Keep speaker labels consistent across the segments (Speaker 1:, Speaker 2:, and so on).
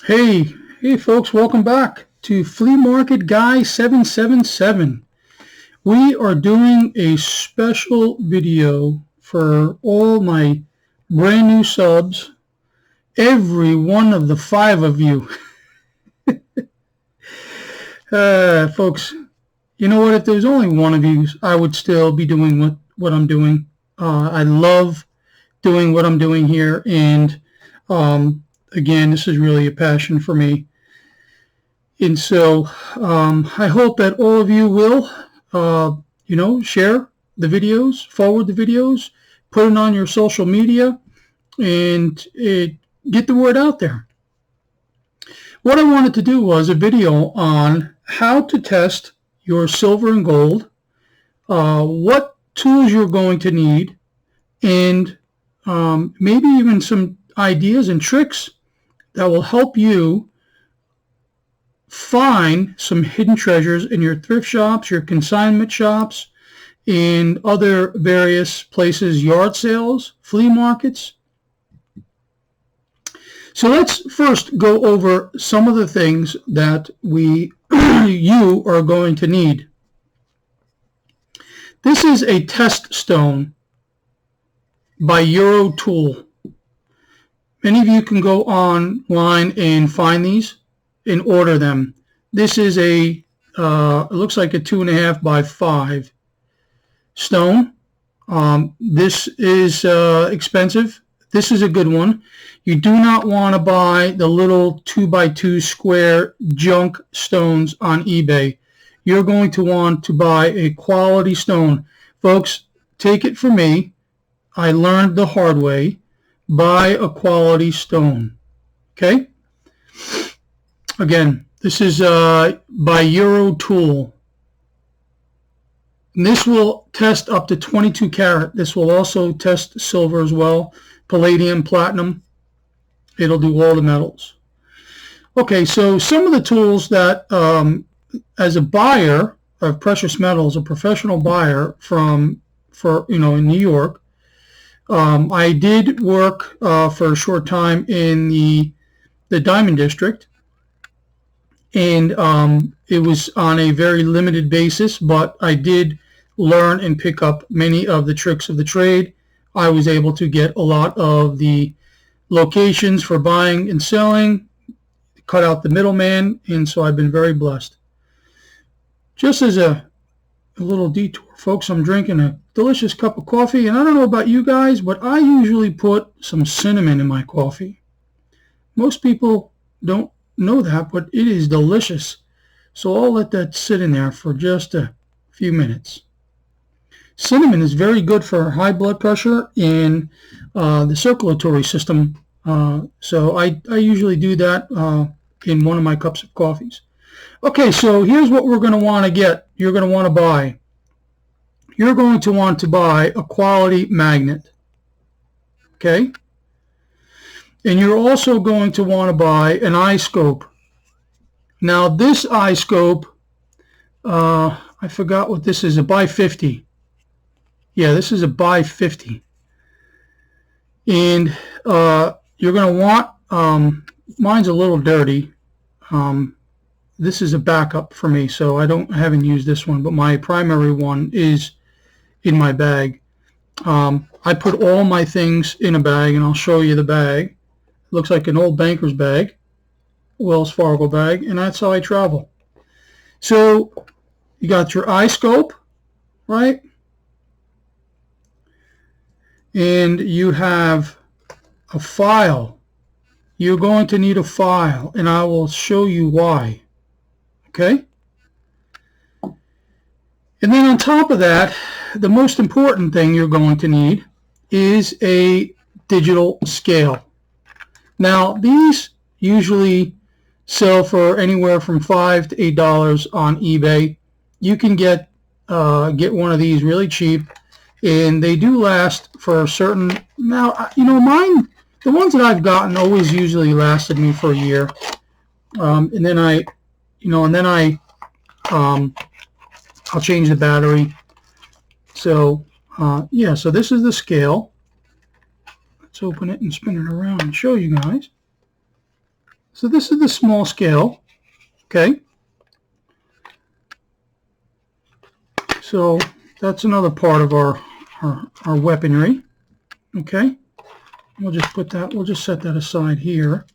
Speaker 1: Hey folks, welcome back to Flea Market Guy 777. We are doing a special video for all my brand new subs, every one of the 5 of you. Folks, you know what? If there was only one of you, I would still be doing what I'm doing. I love doing what I'm doing here, and again, this is really a passion for me. And so I hope that all of you will, share the videos, forward the videos, put it on your social media, and get the word out there. What I wanted to do was a video on how to test your silver and gold, what tools you're going to need, and maybe even some ideas and tricks that will help you find some hidden treasures in your thrift shops, your consignment shops, and other various places, yard sales, flea markets. So let's first go over some of the things that you are going to need. This is a test stone by Euro Tool. Many of you can go online and find these and order them. This is it looks like a 2.5 by 5 stone. This is expensive. This is a good one. You do not want to buy the little 2 by 2 square junk stones on eBay. You're going to want to buy a quality stone. Folks, take it from me. I learned the hard way. Buy a quality stone. Okay? Again, this is by Euro Tool. And this will test up to 22 karat. This will also test silver as well, palladium, platinum. It'll do all the metals. Okay, so some of the tools that, as a buyer of precious metals, a professional buyer in New York, I did work for a short time in the Diamond District. And it was on a very limited basis, but I did learn and pick up many of the tricks of the trade. I was able to get a lot of the locations for buying and selling, cut out the middleman, and so I've been very blessed. Just as a little detour, folks, I'm drinking a delicious cup of coffee, and I don't know about you guys, but I usually put some cinnamon in my coffee. Most people don't know that, but it is delicious. So I'll let that sit in there for just a few minutes. Cinnamon is very good for high blood pressure and the circulatory system. So I usually do that in one of my cups of coffees. Okay, so here's what we're going to want to get. You're going to want to buy. You're going to want to buy a quality magnet. Okay? And you're also going to want to buy an eye scope. Now this eye scope, I forgot what this is, a by 50. Yeah, this is a by 50. And you're going to want, mine's a little dirty. This is a backup for me, so I haven't used this one, but my primary one is in my bag. I put all my things in a bag, and I'll show you the bag. Looks like an old banker's bag, Wells Fargo bag, and that's how I travel. So you got your eye scope, right? And you have a file. You're going to need a file, and I will show you why. Okay? And then on top of that, the most important thing you're going to need is a digital scale. Now, these usually sell for anywhere from $5 to $8 on eBay. You can get one of these really cheap, and they do last for a certain. Now, mine, the ones that I've gotten always usually lasted me for a year, and then I'll change the battery. So yeah, so this is the scale. Let's open it and spin it around and show you guys. So this is the small scale, okay? So that's another part of our weaponry, okay? We'll just put that, we'll just set that aside here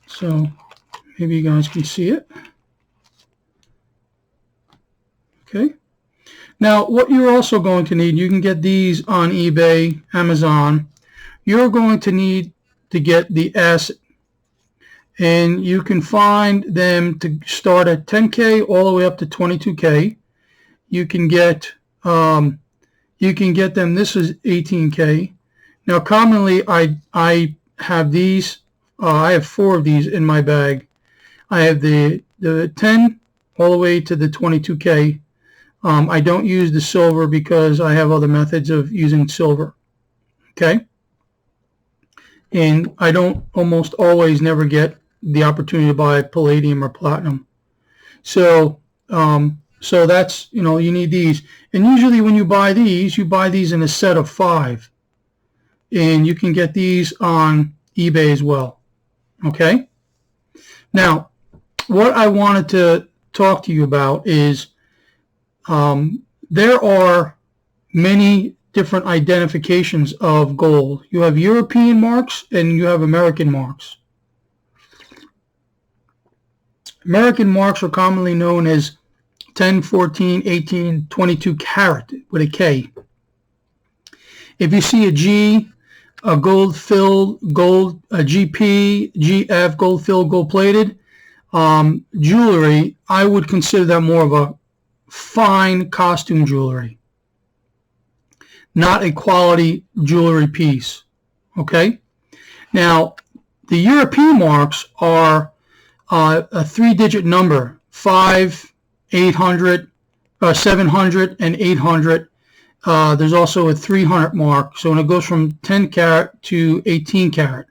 Speaker 1: so maybe you guys can see it. Okay. Now what you're also going to need, you can get these on eBay, Amazon. You're going to need to get the acid, and you can find them to start at 10K all the way up to 22K. You can get them, this is 18K. Now commonly I have these, I have 4 of these in my bag. I have the 10 all the way to the 22K. I don't use the silver because I have other methods of using silver, okay? And I don't almost always never get the opportunity to buy palladium or platinum. So so that's, you know, you need these. And usually when you buy these in a set of 5. And you can get these on eBay as well, okay? Now, what I wanted to talk to you about is there are many different identifications of gold. You have European marks and you have American marks. American marks are commonly known as 10, 14, 18, 22 carat with a K. If you see a G, a gold filled, a GP, GF, gold filled, gold plated jewelry, I would consider that more of a fine costume jewelry, not a quality jewelry piece, okay? Now, the European marks are a 3-digit number, 5, 800, 700, and 800. There's also a 300 mark, so when it goes from 10 carat to 18 carat,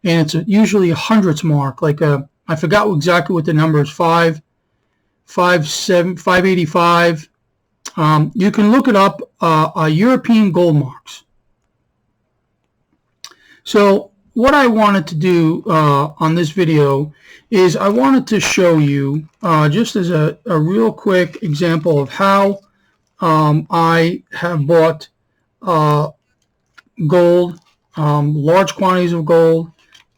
Speaker 1: and it's usually a hundredths mark, like I forgot exactly what the number is, 585. You can look it up, European gold marks. So what I wanted to do on this video is I wanted to show you just as a real quick example of how I have bought gold, large quantities of gold,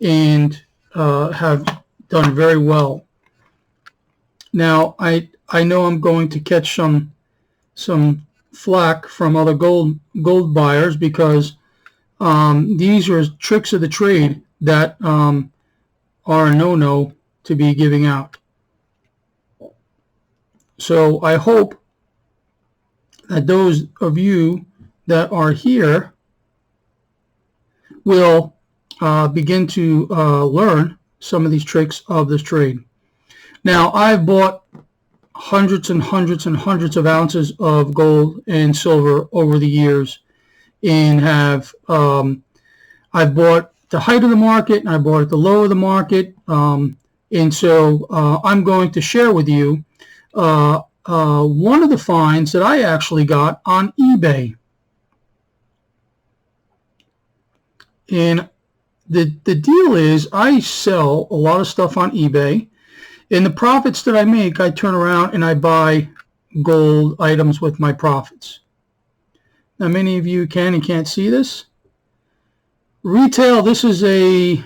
Speaker 1: and have done very well. Now I know I'm going to catch some flack from other gold buyers because these are tricks of the trade that are a no-no to be giving out. So I hope that those of you that are here will begin to learn some of these tricks of this trade. Now, I've bought hundreds and hundreds and hundreds of ounces of gold and silver over the years, and have I've bought the height of the market and I bought at the low of the market, and so I'm going to share with you one of the finds that I actually got on eBay. And the deal is I sell a lot of stuff on eBay, and the profits that I make, I turn around and I buy gold items with my profits. Now many of you can and can't see this. Retail, this is a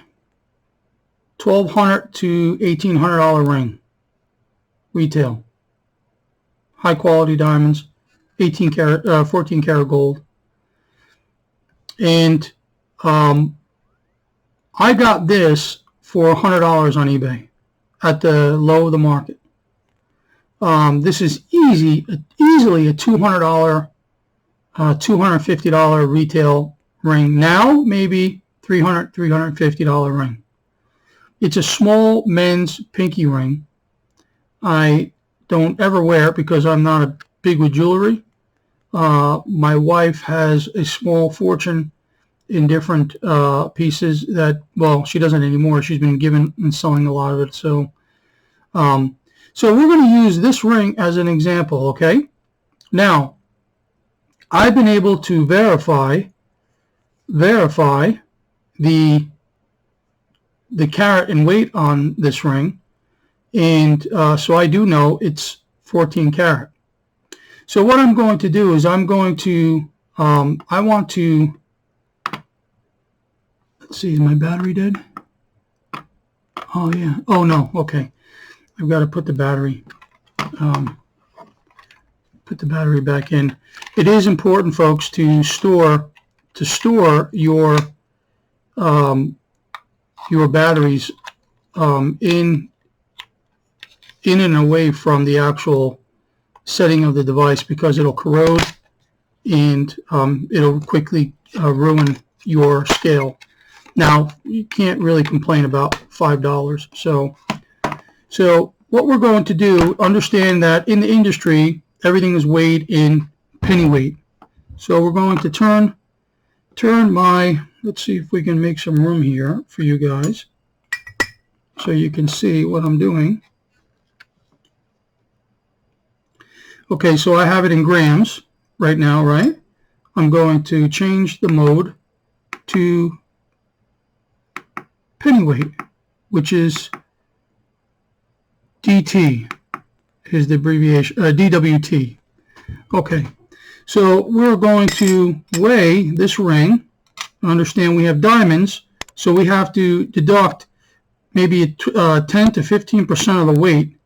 Speaker 1: $1,200 to $1,800 ring. Retail. High quality diamonds, 14 karat gold. And I got this for $100 on eBay at the low of the market. This is easily a $200, $250 retail ring. Now maybe $300, $350 ring. It's a small men's pinky ring. I don't ever wear it because I'm not big with jewelry. My wife has a small fortune in different pieces that, well, she doesn't anymore. She's been given and selling a lot of it. So so we're going to use this ring as an example, okay? Now, I've been able to verify the the carat in weight on this ring, and so I do know it's 14 karat. So what I'm going to do is I'm going to, I want to, let's see, is my battery dead? Oh yeah, oh no, okay. I've got to put the battery back in. It is important, folks, to store your batteries in and away from the actual setting of the device, because it'll corrode and it'll quickly ruin your scale. Now, you can't really complain about $5. So what we're going to do, understand that in the industry, everything is weighed in penny weight. So we're going to turn my, let's see if we can make some room here for you guys so you can see what I'm doing. Okay, so I have it in grams right now, right? I'm going to change the mode to penny weight, which is DT, is the abbreviation, DWT. Okay, so we're going to weigh this ring. Understand we have diamonds, so we have to deduct maybe 10 to 15% of the weight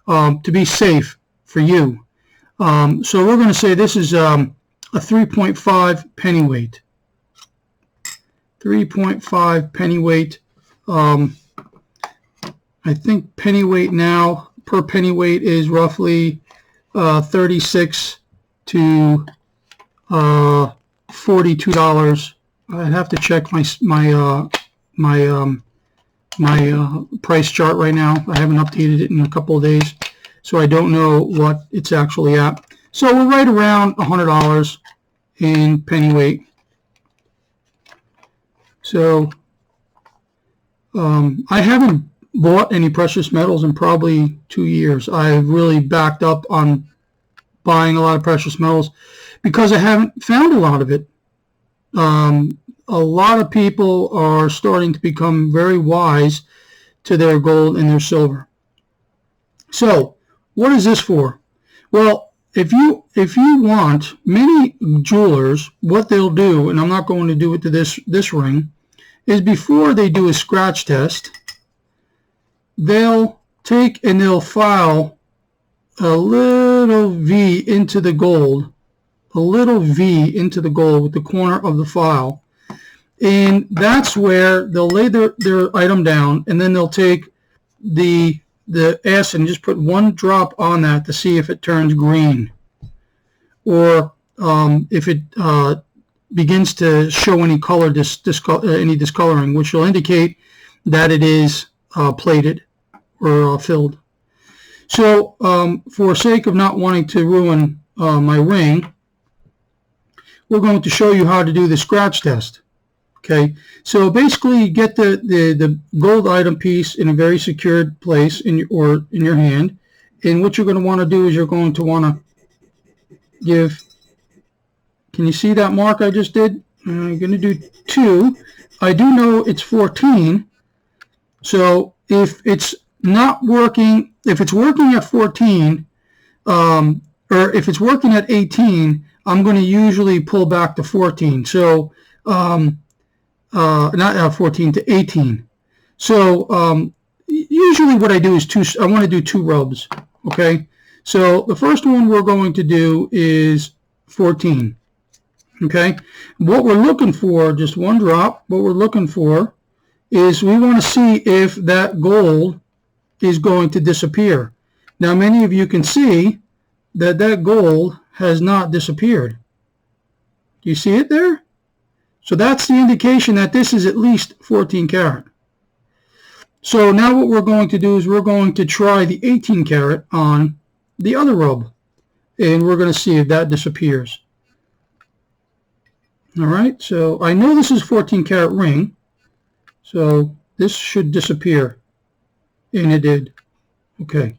Speaker 1: to be safe for you. So we're going to say this is a 3.5 penny weight. 3.5 penny weight. I think penny weight now, per penny weight, is roughly $36 to $42. I'd have to check my price chart right now. I haven't updated it in a couple of days, so I don't know what it's actually at. So we're right around $100 in penny weight. So I haven't bought any precious metals in probably 2 years. I've really backed up on buying a lot of precious metals because I haven't found a lot of it. A lot of people are starting to become very wise to their gold and their silver. So what is this for? Well, if you want, many jewelers, what they'll do, and I'm not going to do it to this ring, is before they do a scratch test, they'll take and they'll file a little V into the gold, with the corner of the file. And that's where they'll lay their item down, and then they'll take the acid and just put one drop on that to see if it turns green, or if it begins to show any color, any discoloring, which will indicate that it is plated or filled. So for sake of not wanting to ruin my ring, we're going to show you how to do the scratch test. Okay, so basically you get the gold item piece in a very secured place in your hand, and what you're going to want to do is you're going to want to give, can you see that mark I just did? I'm going to do 2. I do know it's 14, so if it's not working, if it's working at 14, or if it's working at 18, I'm going to usually pull back to 14. So not 14 to 18. So usually what I do is I want to do 2 rubs. Okay, so the first one we're going to do is 14. Okay, what we're looking for, just 1 drop, what we're looking for is we want to see if that gold is going to disappear. Now many of you can see that that gold has not disappeared. Do you see it there? So that's the indication that this is at least 14 karat. So now what we're going to do is we're going to try the 18 karat on the other rub, and we're going to see if that disappears. All right, so I know this is 14 karat ring, so this should disappear, and it did. Okay,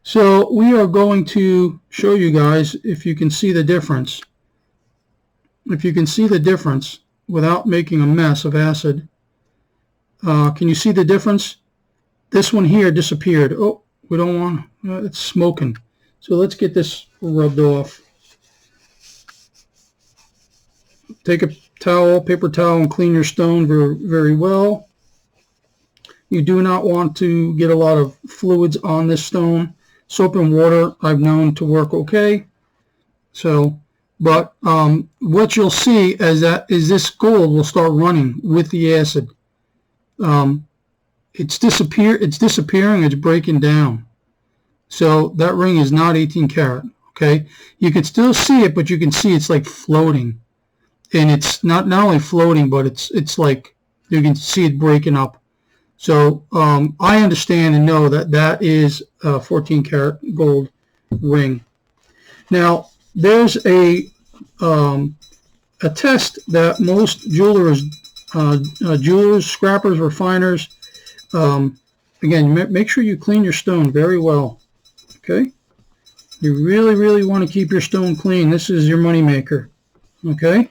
Speaker 1: so we are going to show you guys if you can see the difference. If you can see the difference without making a mess of acid, Can you see the difference? This one here disappeared. Oh, we don't want, it's smoking. So let's get this rubbed off. Take a towel, paper towel, and clean your stone very, very well. You do not want to get a lot of fluids on this stone. Soap and water I've known to work okay. So, but what you'll see is this gold will start running with the acid. It's disappearing, it's breaking down. So that ring is not 18 karat, okay? You can still see it, but you can see it's like floating. And it's not only floating, but it's like you can see it breaking up. So I understand and know that that is a 14 karat gold ring. Now there's a test that most jewelers, scrappers, refiners, again, make sure you clean your stone very well. Okay, you really want to keep your stone clean. This is your money maker. Okay.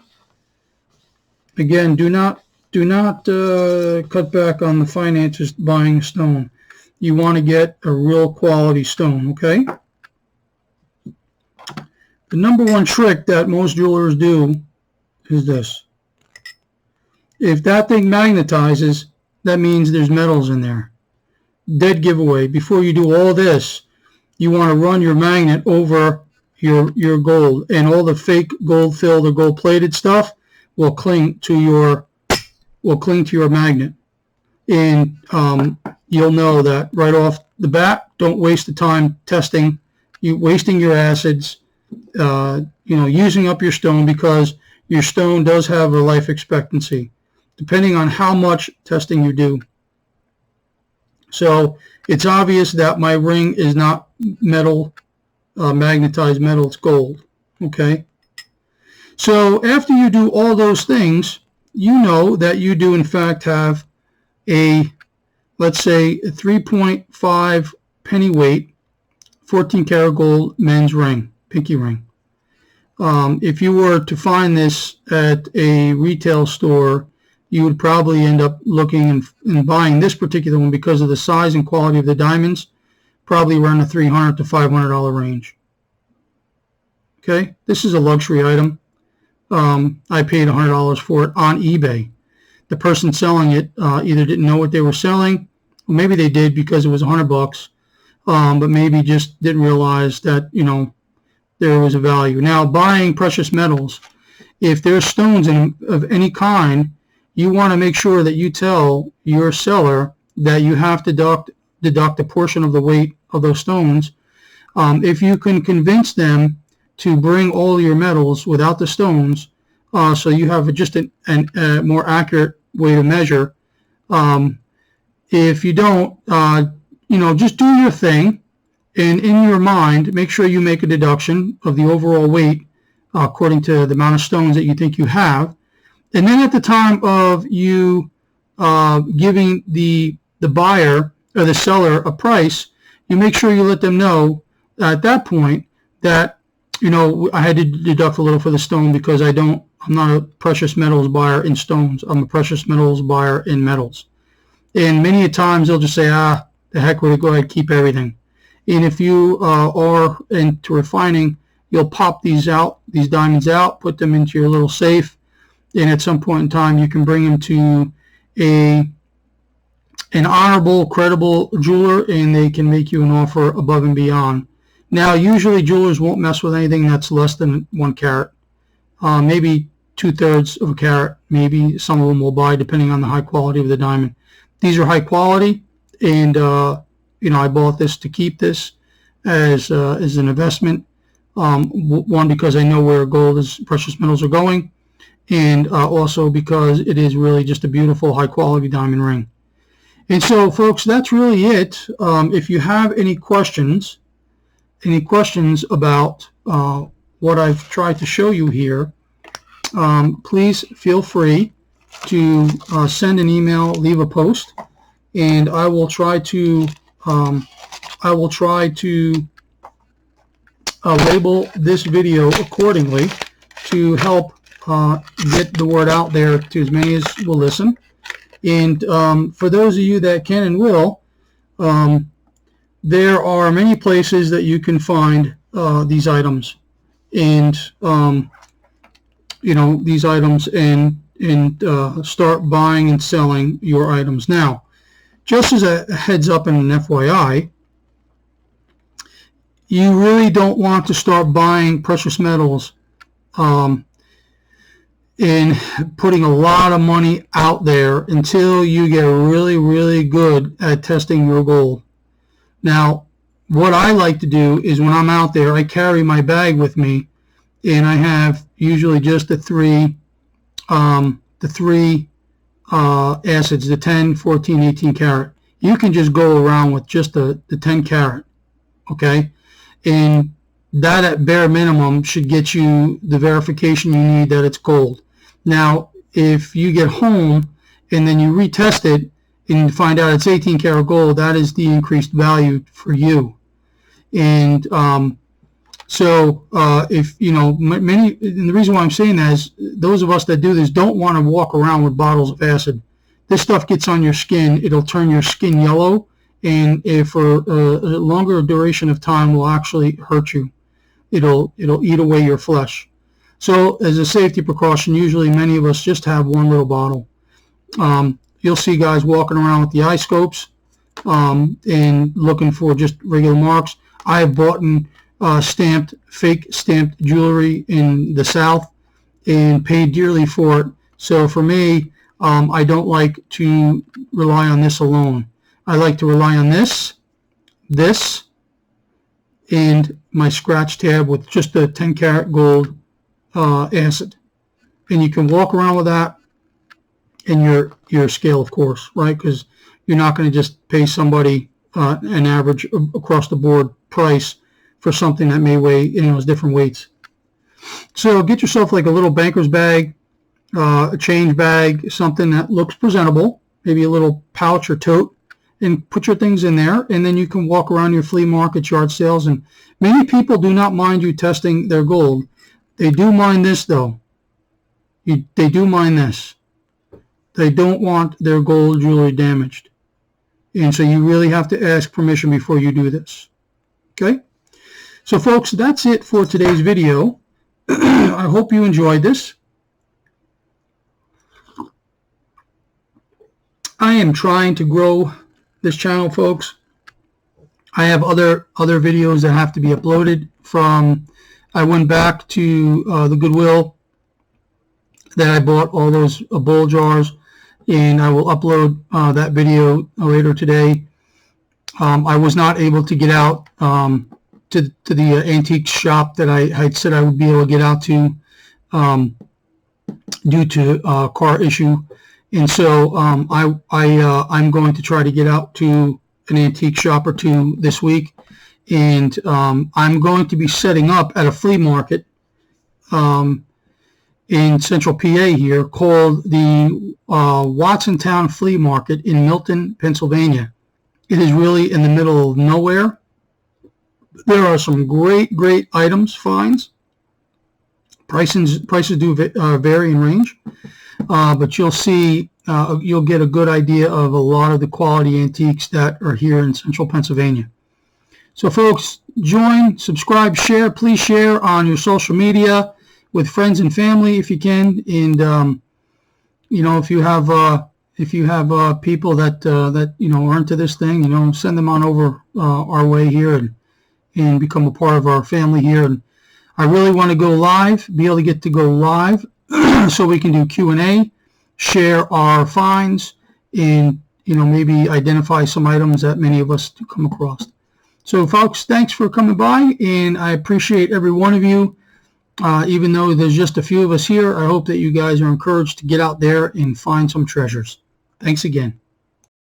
Speaker 1: Again, do not cut back on the finances buying a stone. You want to get a real quality stone, okay? The number one trick that most jewelers do is this. If that thing magnetizes, that means there's metals in there. Dead giveaway. Before you do all this, you want to run your magnet over your gold, and all the fake gold filled or gold plated stuff will cling to your magnet, and you'll know that right off the bat. Don't waste the time testing, wasting your acids, using up your stone, because your stone does have a life expectancy, depending on how much testing you do. So it's obvious that my ring is not metal, magnetized metal. It's gold. Okay. So after you do all those things, you know that you do in fact have a, let's say, a 3.5 penny weight, 14 karat gold men's ring, pinky ring. If you were to find this at a retail store, you would probably end up looking and buying this particular one because of the size and quality of the diamonds, probably around the $300 to $500 range. Okay, this is a luxury item. I paid $100 for it on eBay. The person selling it either didn't know what they were selling, or maybe they did because it was $100, but maybe just didn't realize that, there was a value. Now, buying precious metals, if there's stones of any kind, you want to make sure that you tell your seller that you have to deduct a portion of the weight of those stones. If you can convince them to bring all your metals without the stones, so you have just a more accurate way to measure. If you don't, just do your thing, and in your mind, make sure you make a deduction of the overall weight according to the amount of stones that you think you have. And then at the time of you giving the buyer or the seller a price, you make sure you let them know at that point that, I had to deduct a little for the stone because I'm not a precious metals buyer in stones. I'm a precious metals buyer in metals. And many a times they'll just say, the heck with it, go ahead, keep everything. And if you are into refining, you'll pop these diamonds out, put them into your little safe, and at some point in time you can bring them to an honorable, credible jeweler, and they can make you an offer above and beyond. Now, usually jewelers won't mess with anything that's less than 1 carat, maybe 2/3 of a carat. Maybe some of them will buy, depending on the high quality of the diamond. These are high quality, and I bought this to keep this as an investment. One, because I know where precious metals are going, and also because it is really just a beautiful, high quality diamond ring. And so, folks, that's really it. If you have any questions about what I've tried to show you here, please feel free to send an email, leave a post, and I will try to label this video accordingly to help get the word out there to as many as will listen. And for those of you that can and will, there are many places that you can find these items, and these items, and start buying and selling your items. Now, just as a heads up and an FYI, you really don't want to start buying precious metals and putting a lot of money out there until you get really, really good at testing your gold. Now, what I like to do is when I'm out there, I carry my bag with me, and I have usually just the three acids, the 10, 14, 18 karat. You can just go around with just the 10 karat, okay? And that at bare minimum should get you the verification you need that it's gold. Now, if you get home and then you retest it and find out it's 18 karat gold, that is the increased value for you. And so if and the reason why I'm saying that is those of us that do this don't want to walk around with bottles of acid. This stuff gets on your skin. It'll turn your skin yellow, and if for a longer duration of time will actually hurt you. It'll eat away your flesh. So as a safety precaution, usually many of us just have one little bottle. You'll see guys walking around with the eye scopes and looking for just regular marks. I have bought fake stamped jewelry in the South and paid dearly for it. So for me, I don't like to rely on this alone. I like to rely on this, and my scratch tab with just the 10 karat gold acid. And you can walk around with that in your scale, of course, right? Because you're not going to just pay somebody an average across the board price for something that may weigh, different weights. So get yourself like a little banker's bag, a change bag, something that looks presentable, maybe a little pouch or tote, and put your things in there, and then you can walk around your flea market, yard sales, and many people do not mind you testing their gold. They do mind this, though. They do mind this. They don't want their gold jewelry damaged. And so you really have to ask permission before you do this. Okay? So, folks, that's it for today's video. I hope you enjoyed this. I am trying to grow this channel, folks. I have other videos that have to be uploaded from. I went back to the Goodwill that I bought all those bowl jars, and I will upload that video later today. I was not able to get out to the antique shop that I had said I would be able to get out to due to a car issue. And so I'm going to try to get out to an antique shop or two this week, and I'm going to be setting up at a flea market in Central PA here called the Watsontown Flea Market in Milton, Pennsylvania. It is really in the middle of nowhere. There are some great items, finds. Prices do vary in range. But you'll see, you'll get a good idea of a lot of the quality antiques that are here in Central Pennsylvania. So, folks, join, subscribe, share. Please share on your social media with friends and family if you can. And if you have people that are into this thing, send them on over our way here and become a part of our family here. And I really want to go live, be able to get to go live. So we can do Q&A, share our finds, and maybe identify some items that many of us do come across. So, folks, thanks for coming by, and I appreciate every one of you. Even though there's just a few of us here, I hope that you guys are encouraged to get out there and find some treasures. Thanks again.